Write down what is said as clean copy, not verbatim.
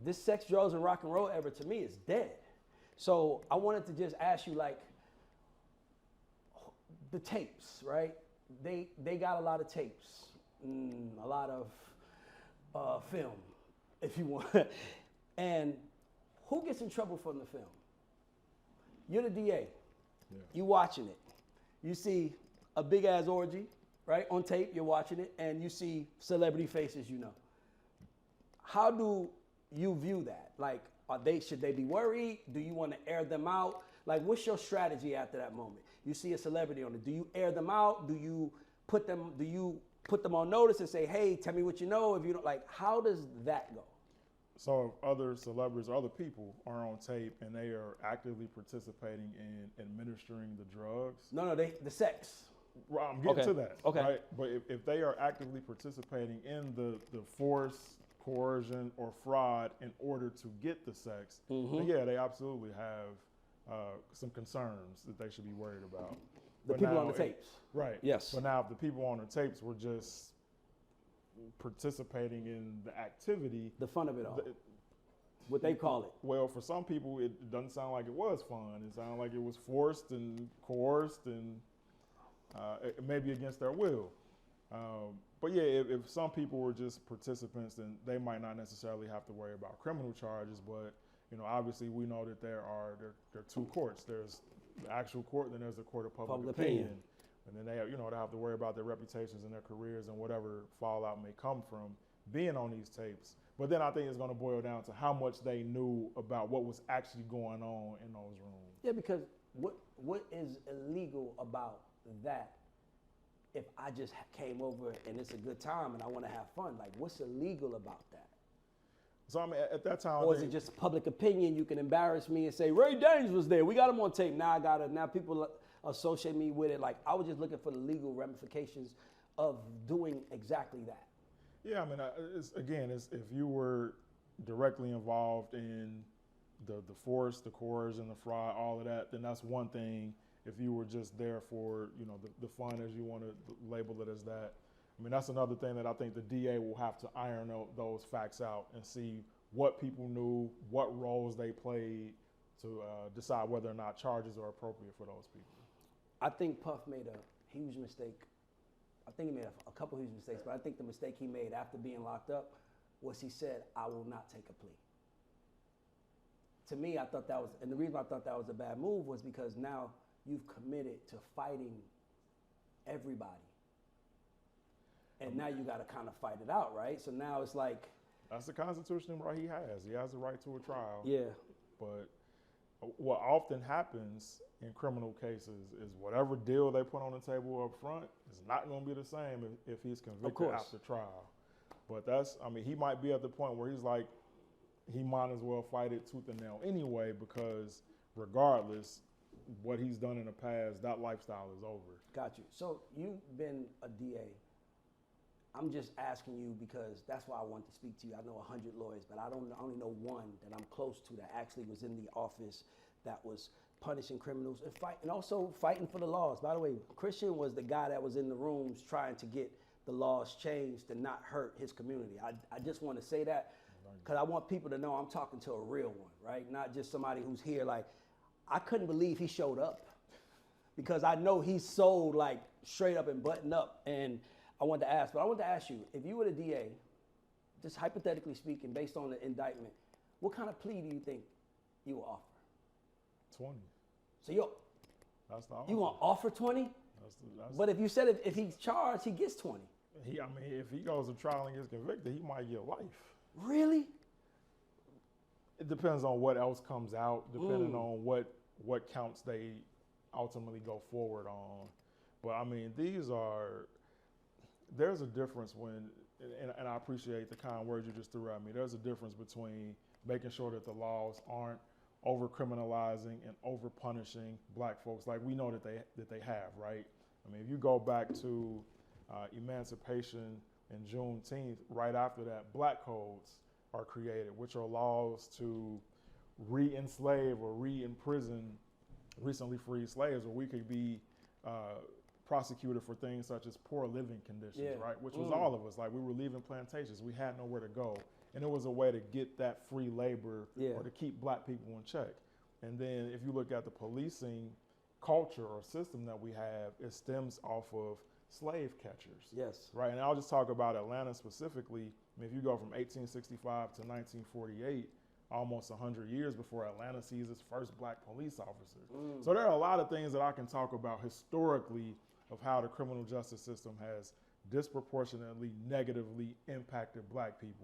this sex, drugs, and rock and roll era to me is dead. So I wanted to just ask you, like, the tapes, right? They got a lot of tapes, a lot of film, if you want. And who gets in trouble from the film? You're the DA. Yeah. You watching it. You see a big ass orgy, right, on tape. You're watching it, and you see celebrity faces. You know. How do you view that? Like, should they be worried? Do you want to air them out? Like, what's your strategy after that moment? You see a celebrity on it. Do you air them out? Do you put them on notice and say, hey, tell me what you know? If you don't, like, how does that go? So if other celebrities or other people are on tape and they are actively participating in administering the drugs. No, the sex. Well, I'm getting to that. Okay. Right? But if they are actively participating in the force, coercion, or fraud in order to get the sex, then yeah, they absolutely have some concerns that they should be worried about. The people on the tapes. Right. Yes. But now if the people on the tapes were just participating in the activity. The fun of it all. What they call it. Well, for some people, it doesn't sound like it was fun. It sounded like it was forced and coerced and maybe against their will. But yeah, if some people were just participants, then they might not necessarily have to worry about criminal charges. But you know, obviously, we know that there are two courts. There's the actual court, then there's the court of public opinion. And then they have, they have to worry about their reputations and their careers and whatever fallout may come from being on these tapes. But then I think it's going to boil down to how much they knew about what was actually going on in those rooms. Yeah, because what is illegal about that? If I just came over and it's a good time and I want to have fun, like, what's illegal about that? So I mean, at that time, or is it just public opinion? You can embarrass me and say Ray Danes was there. We got him on tape. Now people associate me with it. Like, I was just looking for the legal ramifications of doing exactly that. Yeah, I mean, it's if you were directly involved in the force, the coercion, the fraud, all of that, then that's one thing. If you were just there for, the fun, as you want to label it as that. I mean, that's another thing that I think the DA will have to iron out those facts out and see what people knew, what roles they played to decide whether or not charges are appropriate for those people. I think Puff made a huge mistake. I think he made a couple huge mistakes, but I think the mistake he made after being locked up was he said, I will not take a plea. To me, I thought that was, and the reason I thought that was a bad move was because now you've committed to fighting everybody. And now you got to kind of fight it out, right? So now it's like... That's the constitutional right he has. He has the right to a trial. Yeah. But what often happens in criminal cases is whatever deal they put on the table up front is not going to be the same if he's convicted after trial. But he might be at the point where he's like, he might as well fight it tooth and nail anyway, because regardless, what he's done in the past, that lifestyle is over. Got you. So you've been a DA. I'm just asking you because that's why I want to speak to you. I know 100 lawyers, but I only know one that I'm close to that actually was in the office that was punishing criminals and also fighting for the laws. By the way, Christian was the guy that was in the rooms trying to get the laws changed to not hurt his community. I just want to say that because I want people to know I'm talking to a real one, right? Not just somebody who's here. Like, I couldn't believe he showed up because I know he's sold like straight up and buttoned up. And I wanted to ask you, if you were the DA, just hypothetically speaking, based on the indictment, what kind of plea do you think you will offer? 20. So that's the offer. You gonna offer 20? But if you said if he's charged, he gets 20. If he goes to trial and gets convicted, he might get life. Really? It depends on what else comes out, depending on what counts they ultimately go forward on. But I mean, there's a difference when, and I appreciate the kind words you just threw at me, there's a difference between making sure that the laws aren't over-criminalizing and over-punishing black folks like we know that they have, right? I mean, if you go back to emancipation and Juneteenth, right after that, black codes are created, which are laws to re-enslave or re-imprison recently freed slaves, where we could be prosecuted for things such as poor living conditions, right? Which was all of us. Like, we were leaving plantations. We had nowhere to go. and it was a way to get that free labor Yeah. or to keep black people in check. And then if you look at the policing culture or system that we have, it stems off of slave catchers. Yes. Right, and I'll just talk about Atlanta specifically. I mean, if you go from 1865 to 1948, almost 100 years before Atlanta sees its first black police officer. So there are a lot of things that I can talk about historically of how the criminal justice system has disproportionately negatively impacted black people.